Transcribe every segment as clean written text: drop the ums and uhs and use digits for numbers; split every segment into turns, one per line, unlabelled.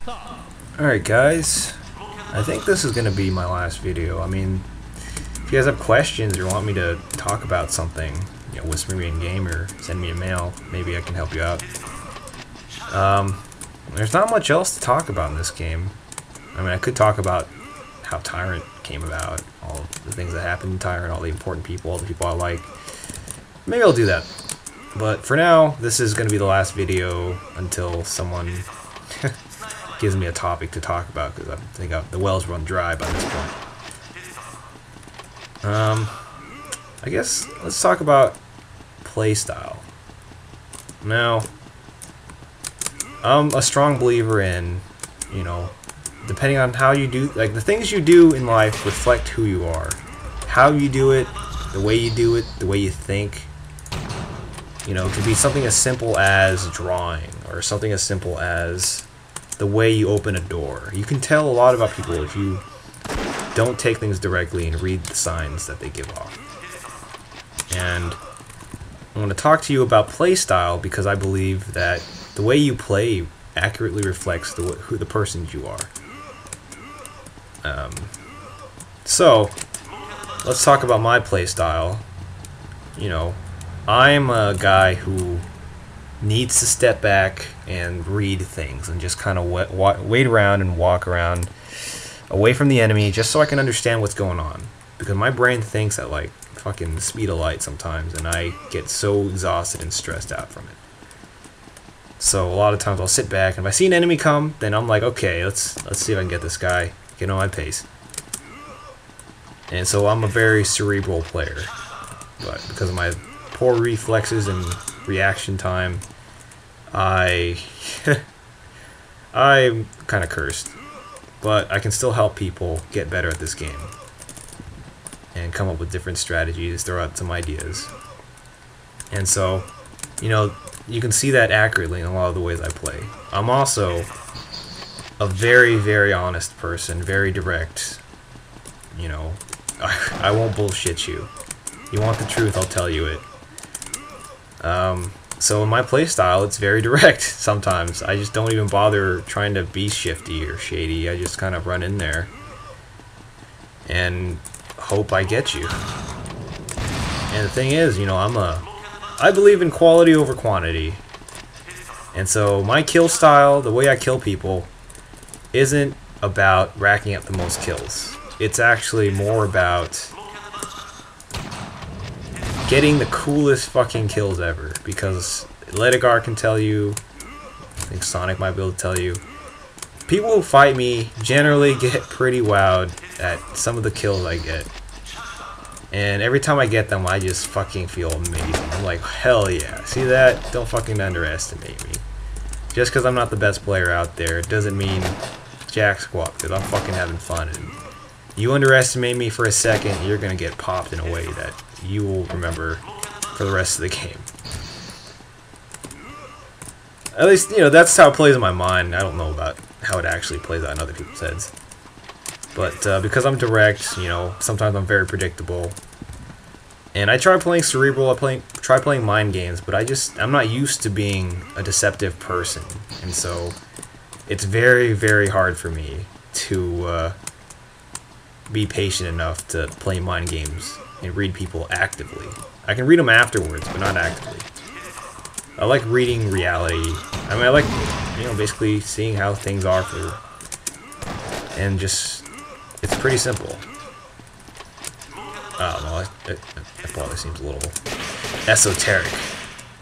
Alright guys, I think this is going to be my last video. I mean, if you guys have questions or want me to talk about something, you know, whisper me in game or send me a mail, maybe I can help you out. There's not much else to talk about in this game. I mean, I could talk about how Tyrant came about, all the things that happened in Tyrant, all the important people, all the people I like. Maybe I'll do that. But for now, this is going to be the last video until someone gives me a topic to talk about, because I think the well's run dry by this point. I guess let's talk about playstyle. Now, I'm a strong believer in, you know, depending on how you do, like, the things you do in life reflect who you are. How you do it, the way you do it, the way you think. You know, it could be something as simple as drawing, or something as simple as the way you open a door. You can tell a lot about people if you don't take things directly and read the signs that they give off. And I want to talk to you about playstyle because I believe that the way you play accurately reflects who the person you are. So, let's talk about my playstyle. You know, I'm a guy who needs to step back and read things and just kind of wait around and walk around away from the enemy just so I can understand what's going on. Because my brain thinks at like fucking the speed of light sometimes, and I get so exhausted and stressed out from it. So a lot of times I'll sit back, and if I see an enemy come, then I'm like, okay, let's see if I can get this guy, get on my pace. And so I'm a very cerebral player, but because of my poor reflexes and reaction time, I'm kind of cursed. But I can still help people get better at this game and come up with different strategies, throw out some ideas. And so, you know, you can see that accurately in a lot of the ways I play. I'm also a very, very honest person, very direct. You know, I won't bullshit you. You want the truth, I'll tell you it. So in my playstyle, it's very direct sometimes. I just don't even bother trying to be shifty or shady. I just kind of run in there and hope I get you. And the thing is, you know, I believe in quality over quantity. And so my kill style, the way I kill people, isn't about racking up the most kills. It's actually more about getting the coolest fucking kills ever, because Ledigar can tell you, I think Sonic might be able to tell you, people who fight me generally get pretty wowed at some of the kills I get. And every time I get them, I just fucking feel amazing. I'm like, hell yeah, see that? Don't fucking underestimate me. Just because I'm not the best player out there doesn't mean jack squat, because I'm fucking having fun. And you underestimate me for a second, you're gonna get popped in a way that you will remember for the rest of the game. At least, you know, that's how it plays in my mind. I don't know about how it actually plays out in other people's heads. But because I'm direct, you know, sometimes I'm very predictable. And I try playing cerebral, I try playing mind games, but I'm not used to being a deceptive person. And so it's very, very hard for me to be patient enough to play mind games and read people actively. I can read them afterwards, but not actively. I like reading reality. I mean, I like, you know, basically seeing how things are and just, it's pretty simple. I don't know, that probably seems a little esoteric.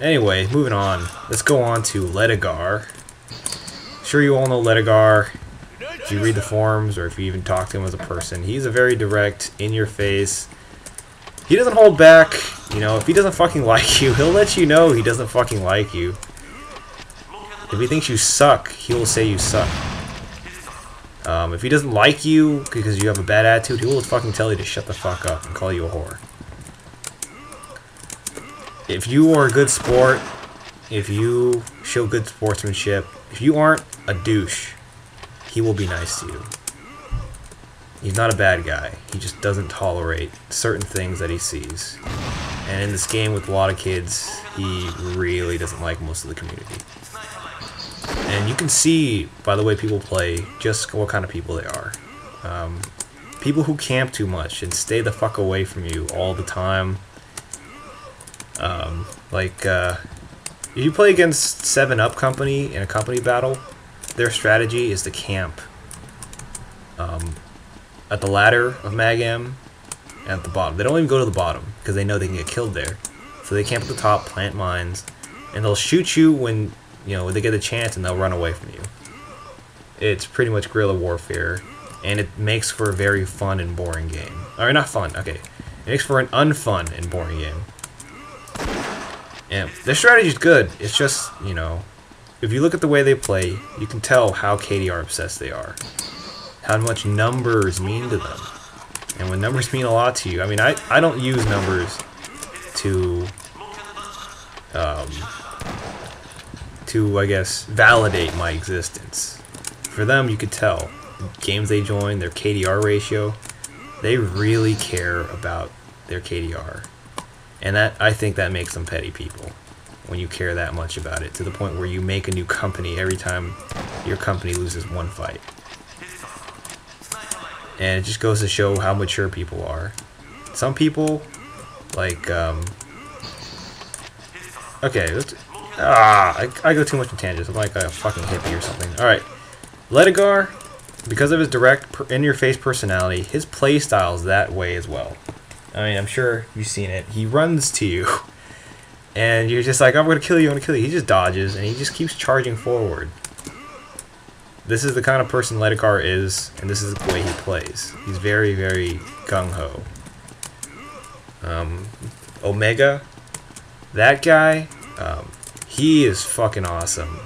Anyway, moving on. Let's go on to Ledigar. Sure, you all know Ledigar. If you read the forums, or if you even talk to him as a person, he's a very direct, in-your-face. He doesn't hold back. You know, if he doesn't fucking like you, he'll let you know he doesn't fucking like you. If he thinks you suck, he'll say you suck. If he doesn't like you because you have a bad attitude, he will fucking tell you to shut the fuck up and call you a whore. If you are a good sport, if you show good sportsmanship, if you aren't a douche, he will be nice to you. He's not a bad guy. He just doesn't tolerate certain things that he sees. And in this game with a lot of kids, he really doesn't like most of the community. And you can see by the way people play just what kind of people they are. People who camp too much and stay the fuck away from you all the time. If you play against 7-Up Company in a company battle, their strategy is to camp at the ladder of Mag M and at the bottom. They don't even go to the bottom because they know they can get killed there. So they camp at the top, plant mines, and they'll shoot you when they get a chance, and they'll run away from you. It's pretty much guerrilla warfare, and it makes for a very fun and boring game. Or not fun, okay. It makes for an unfun and boring game. And their strategy is good. It's just, if you look at the way they play, you can tell how KDR obsessed they are. How much numbers mean to them. And when numbers mean a lot to you, I mean, I don't use numbers to I guess, validate my existence. For them, you could tell. Games they join, their KDR ratio, they really care about their KDR. And I think that makes them petty people. When you care that much about it, to the point where you make a new company every time your company loses one fight. And it just goes to show how mature people are. Some people, like, okay, I go too much in tangents. I'm like a fucking hippie or something. Alright, Ledigar, because of his direct, in-your-face personality, his playstyle is that way as well. I mean, I'm sure you've seen it. He runs to you, and you're just like, I'm gonna kill you, I'm gonna kill you. He just dodges, and he just keeps charging forward. This is the kind of person Ledigar is, and this is the way he plays. He's very, very gung-ho. Omega, that guy, he is fucking awesome.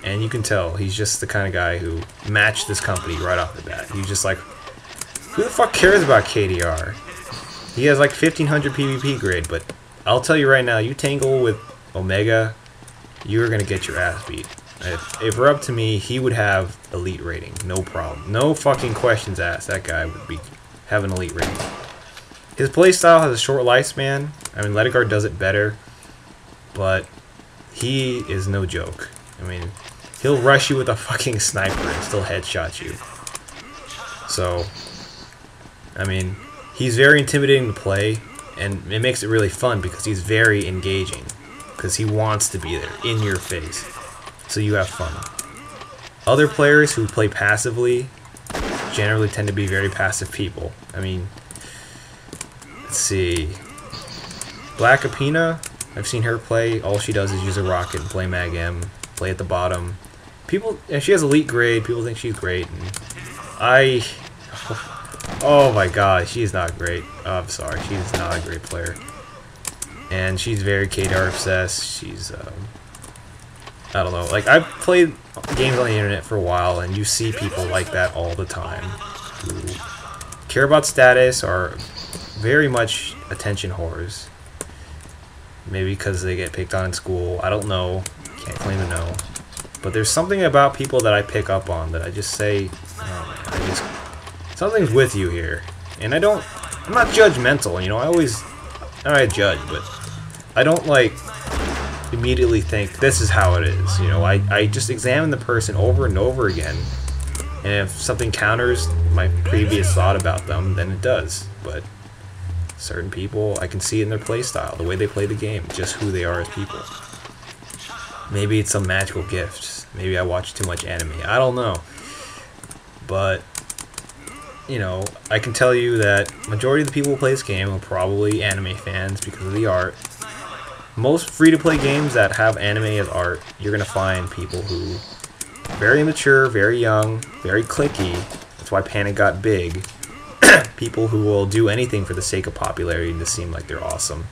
And you can tell, he's just the kind of guy who matched this company right off the bat. He's just like, who the fuck cares about KDR? He has like 1500 PvP grade, but I'll tell you right now, you tangle with Omega, you're gonna get your ass beat. If it were up to me, he would have elite rating, no problem. No fucking questions asked, that guy would have an elite rating. His playstyle has a short lifespan. I mean, Ledigar does it better, but he is no joke. I mean, he'll rush you with a fucking sniper and still headshot you. So, I mean, he's very intimidating to play, and it makes it really fun because he's very engaging. Because he wants to be there, in your face. So you have fun. Other players who play passively generally tend to be very passive people. I mean, let's see. Black Apina, I've seen her play. All she does is use a rocket and play Mag M. Play at the bottom. People, and she has elite grade. People think she's great. And oh my god, she's not great. Oh, I'm sorry, she's not a great player. And she's very KDR obsessed. She's, I don't know. Like, I've played games on the internet for a while, and you see people like that all the time who care about status, are very much attention whores. Maybe because they get picked on in school. I don't know. Can't claim to know. But there's something about people that I pick up on that I just say, oh man, something's with you here. And I'm not judgmental, I judge, but I don't like immediately think this is how it is. I just examine the person over and over again. And if something counters my previous thought about them, then it does. But certain people, I can see it in their playstyle, the way they play the game, just who they are as people. Maybe it's some magical gift. Maybe I watch too much anime. I don't know. But, I can tell you that majority of the people who play this game are probably anime fans because of the art. Most free-to-play games that have anime as art, you're going to find people who are very immature, very young, very cliquey. That's why Panic got big. People who will do anything for the sake of popularity and to seem like they're awesome.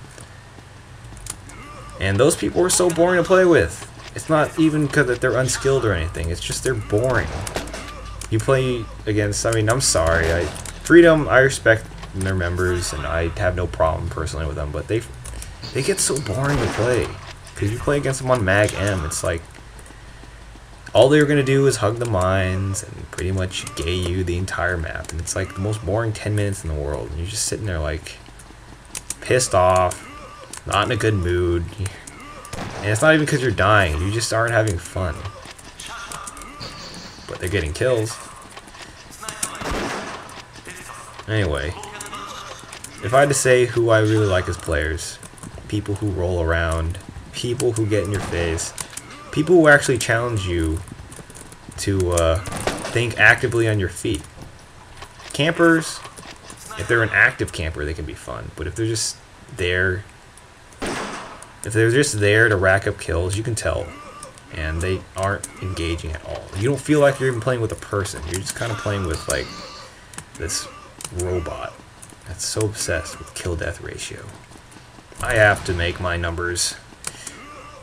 And those people are so boring to play with. It's not even because they're unskilled or anything. It's just they're boring. You play against, I'm sorry. Freedom, I respect their members, and I have no problem personally with them, but they get so boring to play. Because you play against them on Mag M, it's like, all they're going to do is hug the mines and pretty much gay you the entire map. And it's like the most boring 10 minutes in the world. And you're just sitting there like, pissed off, not in a good mood. And it's not even because you're dying, you just aren't having fun. they're getting kills. Anyway, if I had to say who I really like as players, people who roll around, people who get in your face, people who actually challenge you to think actively on your feet. Campers, if they're an active camper, they can be fun, but if they're just there, to rack up kills, you can tell, and they aren't engaging at all. You don't feel like you're even playing with a person. You're just kind of playing with like this robot that's so obsessed with kill-death ratio. I have to make my numbers.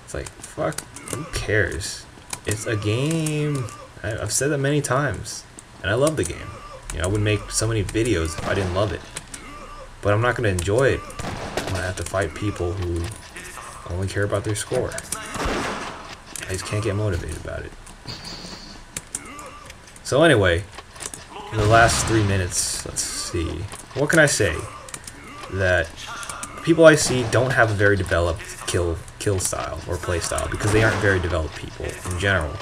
It's like, fuck, who cares? It's a game. I've said that many times, and I love the game. You know, I wouldn't make so many videos if I didn't love it. But I'm not going to enjoy it when I have to fight people who only care about their score. I just can't get motivated about it. So anyway, in the last 3 minutes, let's see. What can I say? That people I see don't have a very developed kill style or play style because they aren't very developed people in general.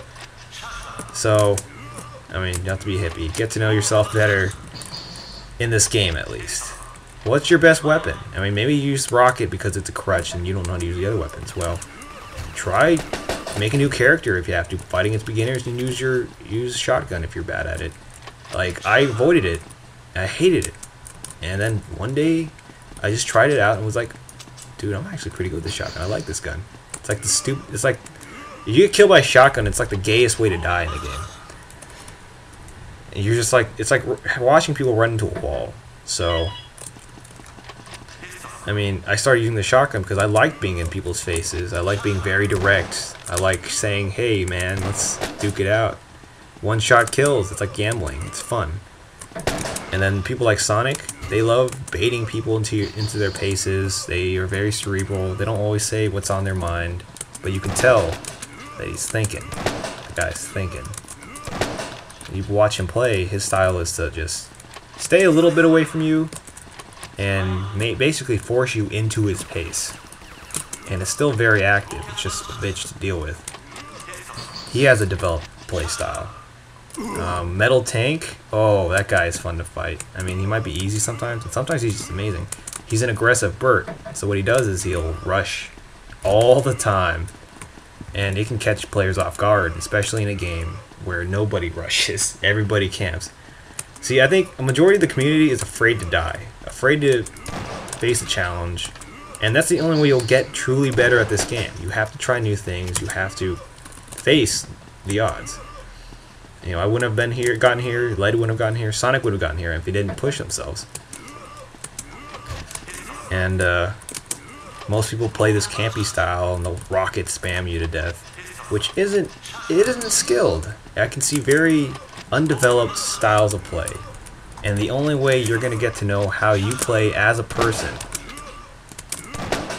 So, I mean, you have to be a hippie. Get to know yourself better in this game, at least. What's your best weapon? I mean, maybe you use rocket because it's a crutch and you don't know how to use the other weapons. Well, try make a new character if you have to. Fight against beginners and use shotgun if you're bad at it. Like, I avoided it. I hated it. And then one day, I just tried it out and was like, dude, I'm actually pretty good with this shotgun. I like this gun. It's like it's like, if you get killed by a shotgun, it's like the gayest way to die in the game. And you're just like, it's like watching people run into a wall. So, I mean, I started using the shotgun because I like being in people's faces. I like being very direct. I like saying, hey man, let's duke it out. One shot kills. It's like gambling. It's fun. And then people like Sonic, they love baiting people into their paces. They are very cerebral. They don't always say what's on their mind, but you can tell that he's thinking. The guy's thinking. You watch him play, his style is to just stay a little bit away from you and basically force you into his pace. And it's still very active. It's just a bitch to deal with. He has a developed play style. Metal Tank, oh, that guy is fun to fight. I mean, he might be easy sometimes, and sometimes he's just amazing. He's an aggressive Burt, so what he does is he'll rush all the time, and it can catch players off guard, especially in a game where nobody rushes, everybody camps. See, I think a majority of the community is afraid to die, afraid to face a challenge, and that's the only way you'll get truly better at this game. You have to try new things, you have to face the odds. You know, I wouldn't have gotten here, Light wouldn't have gotten here, Sonic would have gotten here if he didn't push themselves. And most people play this campy style and they'll rocket spam you to death, which isn't skilled. I can see very undeveloped styles of play. And the only way you're going to get to know how you play as a person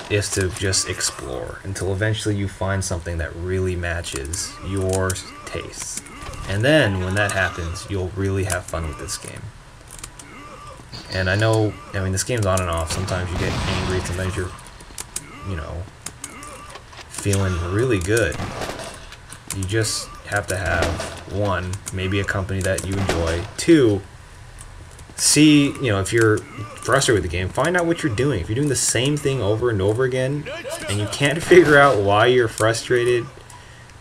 is to just explore until eventually you find something that really matches your tastes. And then, when that happens, you'll really have fun with this game. And I know, I mean, this game's on and off. Sometimes you get angry, sometimes you're, you know, feeling really good. You just have to have, one, maybe a company that you enjoy. Two, see, you know, if you're frustrated with the game, find out what you're doing. If you're doing the same thing over and over again, and you can't figure out why you're frustrated,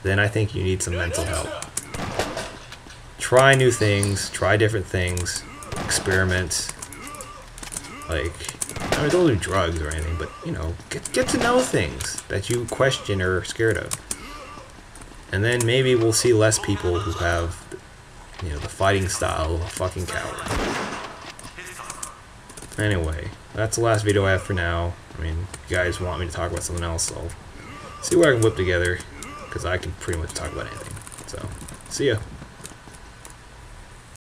then I think you need some mental help. Try new things, try different things, experiment. Like, I mean, don't do drugs or anything, but, you know, get to know things that you question or are scared of. And then maybe we'll see less people who have, you know, the fighting style of a fucking coward. Anyway, that's the last video I have for now. I mean, if you guys want me to talk about something else, I'll see what I can whip together, because I can pretty much talk about anything. So, see ya.